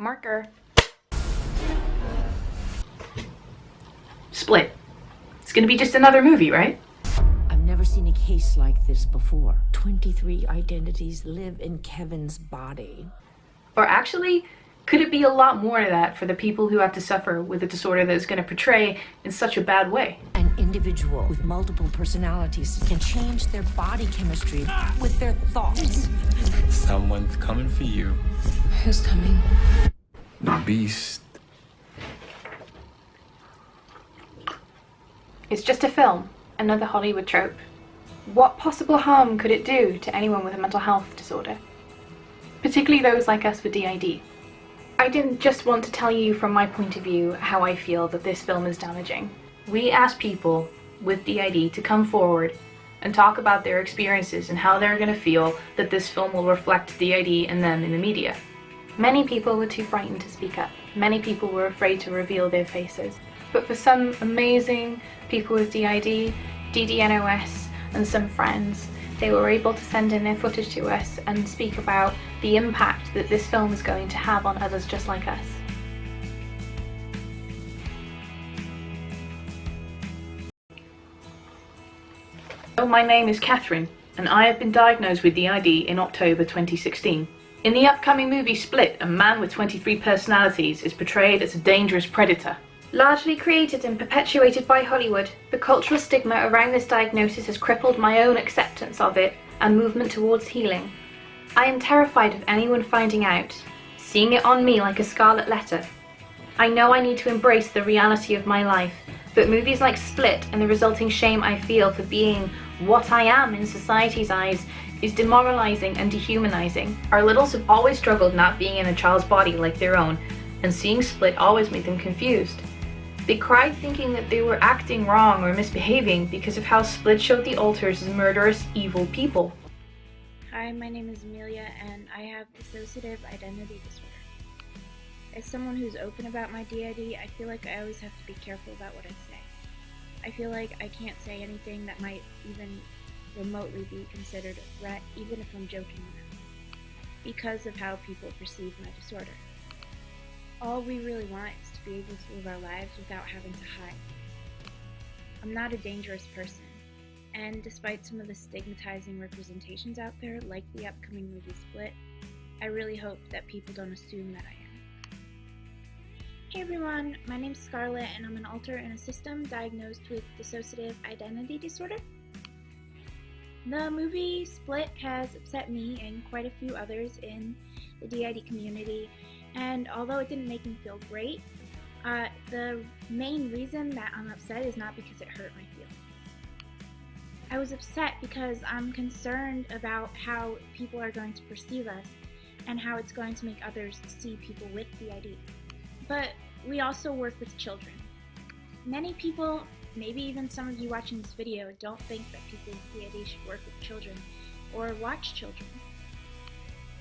Marker. Split. It's gonna be just another movie, right? I've never seen a case like this before. 23 identities live in Kevin's body. Or actually, could it be a lot more of that for the people who have to suffer with a disorder that is going to portray in such a bad way? An individual with multiple personalities can change their body chemistry with their thoughts. Someone's coming for you. Who's coming? The beast. It's just a film, another Hollywood trope. What possible harm could it do to anyone with a mental health disorder? Particularly those like us with DID. I didn't just want to tell you from my point of view how I feel that this film is damaging. We asked people with DID to come forward and talk about their experiences and how they're going to feel that this film will reflect DID and them in the media. Many people were too frightened to speak up. Many people were afraid to reveal their faces. But for some amazing people with DID, DDNOS, and some friends, they were able to send in their footage to us and speak about the impact that this film is going to have on others just like us. So my name is Catherine, and I have been diagnosed with DID in October 2016. In the upcoming movie Split, a man with 23 personalities is portrayed as a dangerous predator. Largely created and perpetuated by Hollywood, the cultural stigma around this diagnosis has crippled my own acceptance of it and movement towards healing. I am terrified of anyone finding out, seeing it on me like a scarlet letter. I know I need to embrace the reality of my life, but movies like Split and the resulting shame I feel for being what I am in society's eyes is demoralizing and dehumanizing. Our littles have always struggled not being in a child's body like their own, and seeing Split always made them confused. They cried thinking that they were acting wrong or misbehaving because of how Split showed the alters as murderous, evil people. Hi, my name is Amelia, and I have Dissociative Identity Disorder. As someone who's open about my DID, I feel like I always have to be careful about what I say. I feel like I can't say anything that might even remotely be considered a threat, even if I'm joking around, because of how people perceive my disorder. All we really want is to be able to live our lives without having to hide. I'm not a dangerous person, and despite some of the stigmatizing representations out there, like the upcoming movie Split, I really hope that people don't assume that I am. Hey everyone, my name's Scarlet, and I'm an alter in a system diagnosed with dissociative identity disorder. The movie Split has upset me and quite a few others in the DID community, and although it didn't make me feel great, the main reason that I'm upset is not because it hurt my feelings. I was upset because I'm concerned about how people are going to perceive us and how it's going to make others see people with DID. But we also work with children. Many people, maybe even some of you watching this video, don't think that people with DID should work with children or watch children.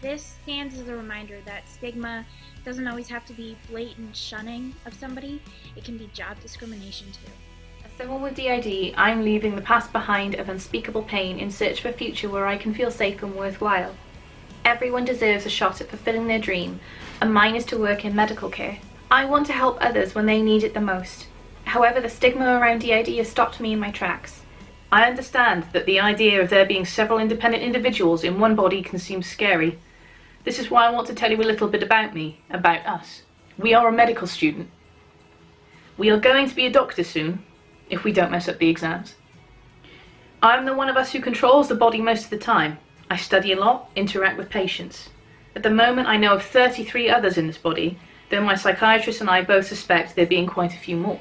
This stands as a reminder that stigma doesn't always have to be blatant shunning of somebody, it can be job discrimination too. As someone with DID, I'm leaving the past behind of unspeakable pain in search of a future where I can feel safe and worthwhile. Everyone deserves a shot at fulfilling their dream, and mine is to work in medical care. I want to help others when they need it the most. However, the stigma around DID has stopped me in my tracks. I understand that the idea of there being several independent individuals in one body can seem scary. This is why I want to tell you a little bit about me, about us. We are a medical student. We are going to be a doctor soon, if we don't mess up the exams. I'm the one of us who controls the body most of the time. I study a lot, interact with patients. At the moment I know of 33 others in this body, though my psychiatrist and I both suspect there being quite a few more.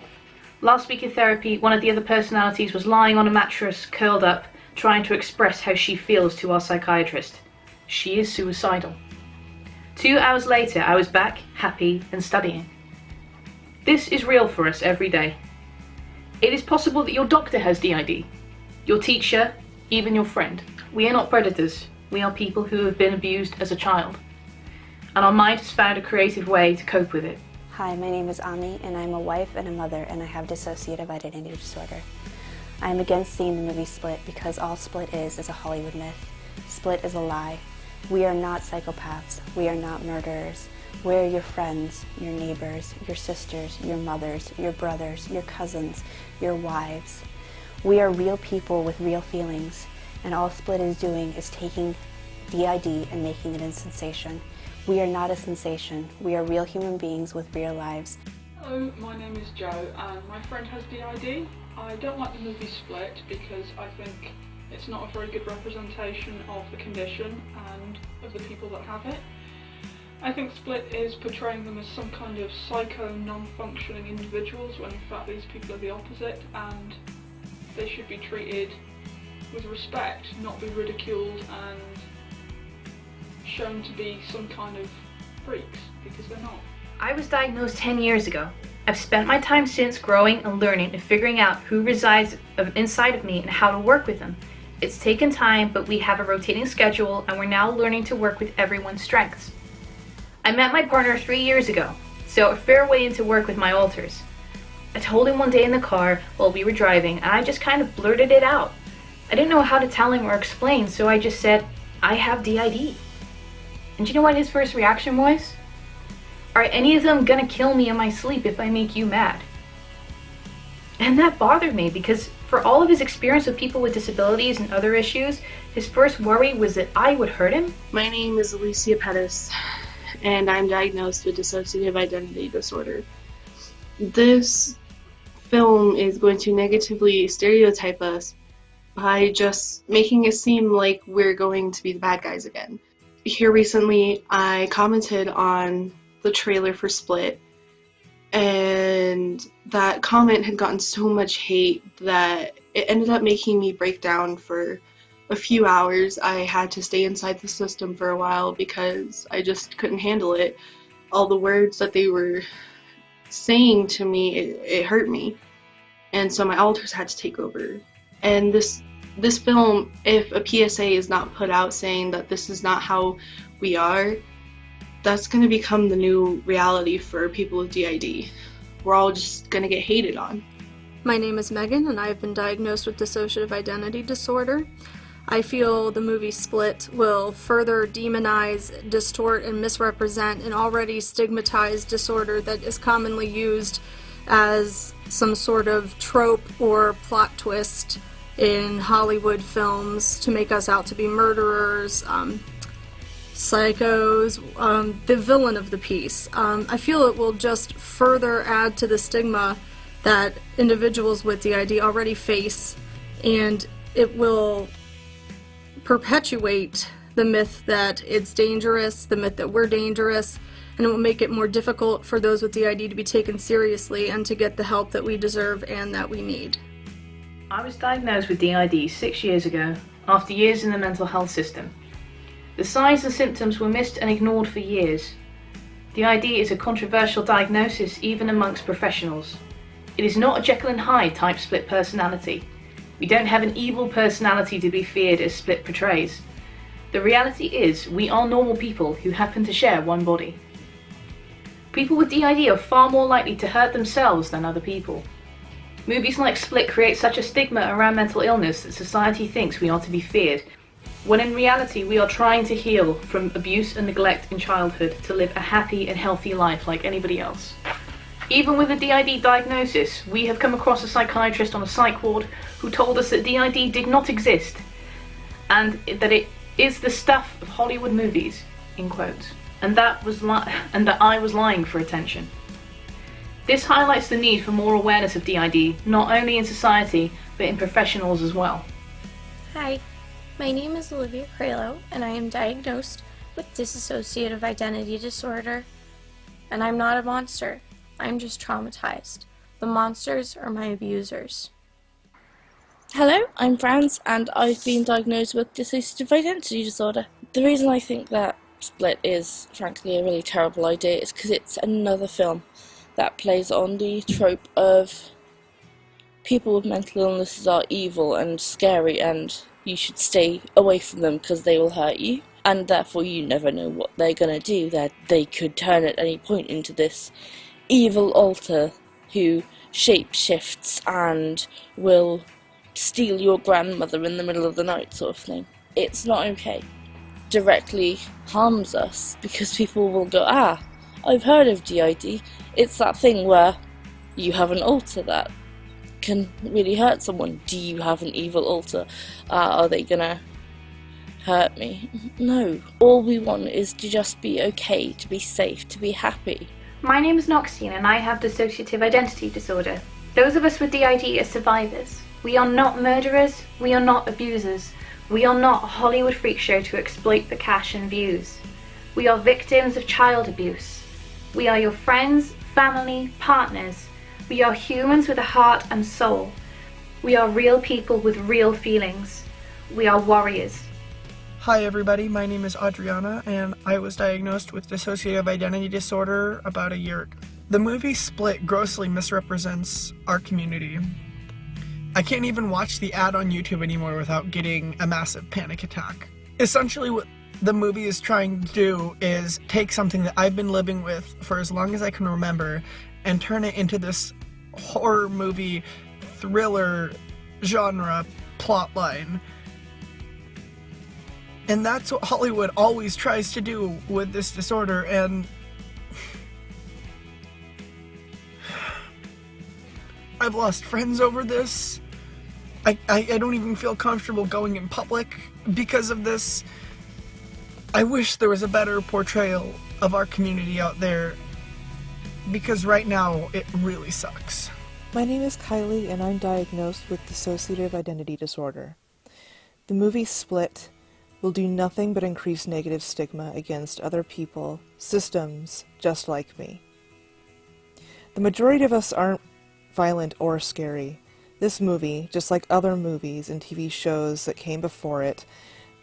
Last week in therapy, one of the other personalities was lying on a mattress, curled up, trying to express how she feels to our psychiatrist. She is suicidal. 2 hours later, I was back, happy, and studying. This is real for us every day. It is possible that your doctor has DID, your teacher, even your friend. We are not predators. We are people who have been abused as a child. And our mind has found a creative way to cope with it. Hi, my name is Ami, and I'm a wife and a mother, and I have dissociative identity disorder. I am against seeing the movie Split because all Split is a Hollywood myth. Split is a lie. We are not psychopaths. We are not murderers. We're your friends, your neighbors, your sisters, your mothers, your brothers, your cousins, your wives. We are real people with real feelings, and all Split is doing is taking DID and making it a sensation. We are not a sensation. We are real human beings with real lives. Hello, my name is Joe and my friend has DID. I don't like the movie Split because I think it's not a very good representation of the condition and of the people that have it. I think Split is portraying them as some kind of psycho, non-functioning individuals when in fact these people are the opposite, and they should be treated with respect, not be ridiculed and shown to be some kind of freaks, because they're not. I was diagnosed 10 years ago. I've spent my time since growing and learning and figuring out who resides inside of me and how to work with them. It's taken time, but we have a rotating schedule and we're now learning to work with everyone's strengths. I met my partner 3 years ago, so a fair way into work with my alters. I told him one day in the car while we were driving, and I just kind of blurted it out. I didn't know how to tell him or explain, so I just said, I have DID. And do you know what his first reaction was? Are any of them gonna kill me in my sleep if I make you mad? And that bothered me because for all of his experience with people with disabilities and other issues, his first worry was that I would hurt him. My name is Alicia Pettis, and I'm diagnosed with Dissociative Identity Disorder. This film is going to negatively stereotype us by just making it seem like we're going to be the bad guys again. Here recently, I commented on the trailer for Split, and that comment had gotten so much hate that it ended up making me break down for a few hours. I had to stay inside the system for a while because I just couldn't handle it. All the words that they were saying to me, it hurt me. And so my alters had to take over. And this film, if a PSA is not put out saying that this is not how we are, that's going to become the new reality for people with DID. We're all just going to get hated on. My name is Megan, and I have been diagnosed with Dissociative Identity Disorder. I feel the movie Split will further demonize, distort, and misrepresent an already stigmatized disorder that is commonly used as some sort of trope or plot twist in Hollywood films to make us out to be murderers, psychos, the villain of the piece. I feel it will just further add to the stigma that individuals with DID already face, and it will perpetuate the myth that it's dangerous, the myth that we're dangerous, and it will make it more difficult for those with DID to be taken seriously and to get the help that we deserve and that we need. I was diagnosed with DID 6 years ago, after years in the mental health system. The signs and symptoms were missed and ignored for years. DID is a controversial diagnosis even amongst professionals. It is not a Jekyll and Hyde type split personality. We don't have an evil personality to be feared as Split portrays. The reality is, we are normal people who happen to share one body. People with DID are far more likely to hurt themselves than other people. Movies like Split create such a stigma around mental illness that society thinks we are to be feared, when in reality we are trying to heal from abuse and neglect in childhood to live a happy and healthy life like anybody else. Even with a DID diagnosis, we have come across a psychiatrist on a psych ward who told us that DID did not exist, and that it is the stuff of Hollywood movies, in quotes, and that I was lying for attention. This highlights the need for more awareness of DID, not only in society, but in professionals as well. Hi, my name is Olivia, and I am diagnosed with Dissociative Identity Disorder. And I'm not a monster, I'm just traumatized. The monsters are my abusers. Hello, I'm Franz, and I've been diagnosed with Dissociative Identity Disorder. The reason I think that Split is, frankly, a really terrible idea is because it's another film that plays on the trope of people with mental illnesses are evil and scary and you should stay away from them because they will hurt you, and therefore you never know what they're going to do, that they could turn at any point into this evil alter who shapeshifts and will steal your grandmother in the middle of the night sort of thing. It's not okay. Directly harms us because people will go, I've heard of DID. It's that thing where you have an alter that can really hurt someone. Do you have an evil alter? Are they gonna hurt me? No. All we want is to just be okay, to be safe, to be happy. My name is Noxine and I have Dissociative Identity Disorder. Those of us with DID are survivors. We are not murderers, we are not abusers. We are not a Hollywood freak show to exploit for cash and views. We are victims of child abuse. We are your friends, family, partners. We are humans with a heart and soul. We are real people with real feelings. We are warriors. Hi everybody, my name is Adrianna and I was diagnosed with dissociative identity disorder about a year ago. The movie Split grossly misrepresents our community. I can't even watch the ad on YouTube anymore without getting a massive panic attack. Essentially what the movie is trying to do is take something that I've been living with for as long as I can remember and turn it into this horror movie thriller genre plotline. And that's what Hollywood always tries to do with this disorder, and I've lost friends over this. I don't even feel comfortable going in public because of this. I wish there was a better portrayal of our community out there, because right now it really sucks. My name is Kylie and I'm diagnosed with dissociative identity disorder. The movie Split will do nothing but increase negative stigma against other people, systems just like me. The majority of us aren't violent or scary. This movie, just like other movies and TV shows that came before it,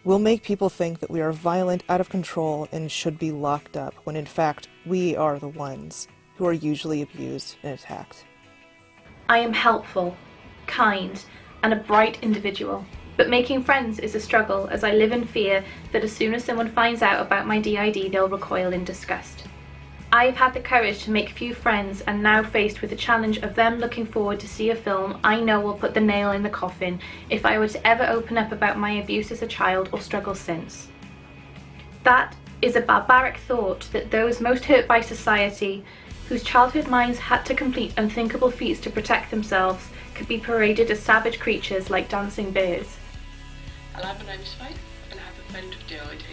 will make people think that we are violent, out of control, and should be locked up, when in fact we are the ones who are usually abused and attacked. I am helpful, kind, and a bright individual. But making friends is a struggle, as I live in fear that as soon as someone finds out about my DID, they'll recoil in disgust. I've had the courage to make few friends, and now faced with the challenge of them looking forward to see a film I know will put the nail in the coffin if I were to ever open up about my abuse as a child or struggle since. That is a barbaric thought, that those most hurt by society, whose childhood minds had to complete unthinkable feats to protect themselves, could be paraded as savage creatures like dancing bears. Hello, my name is Faith and I have a friend with DID.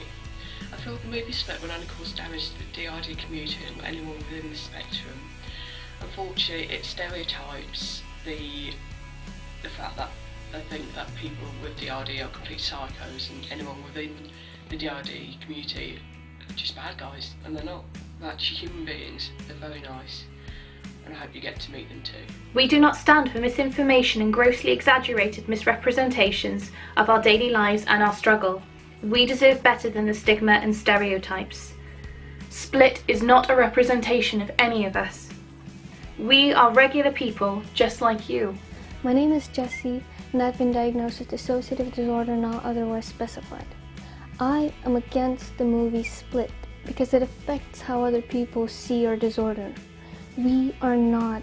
I feel the movie Split will only cause damage to the DID community and anyone within the spectrum. Unfortunately, it stereotypes the fact that I think that people with DID are complete psychos and anyone within the DID community are just bad guys, and they're not. They're actually human beings, they're very nice. And I hope you get to meet them too. We do not stand for misinformation and grossly exaggerated misrepresentations of our daily lives and our struggle. We deserve better than the stigma and stereotypes. Split is not a representation of any of us. We are regular people just like you. My name is Jessie and I've been diagnosed with dissociative disorder not otherwise specified. I am against the movie Split because it affects how other people see our disorder. We are not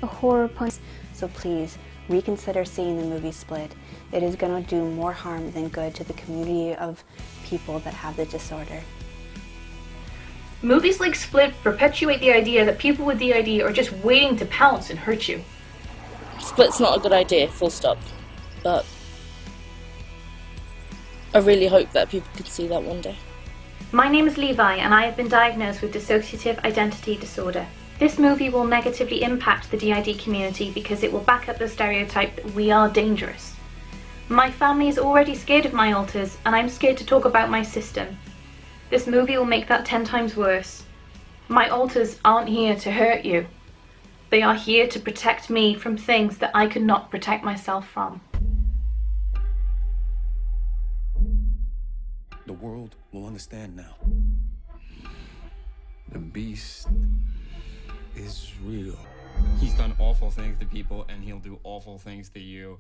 a horror pun. So please, reconsider seeing the movie Split. It is going to do more harm than good to the community of people that have the disorder. Movies like Split perpetuate the idea that people with DID are just waiting to pounce and hurt you. Split's not a good idea, full stop. But I really hope that people can see that one day. My name is Levi and I have been diagnosed with dissociative identity disorder. This movie will negatively impact the DID community because it will back up the stereotype that we are dangerous. My family is already scared of my alters, and I'm scared to talk about my system. This movie will make that 10 times worse. My alters aren't here to hurt you. They are here to protect me from things that I could not protect myself from. The world will understand now. The beast is real. He's done awful things to people and he'll do awful things to you.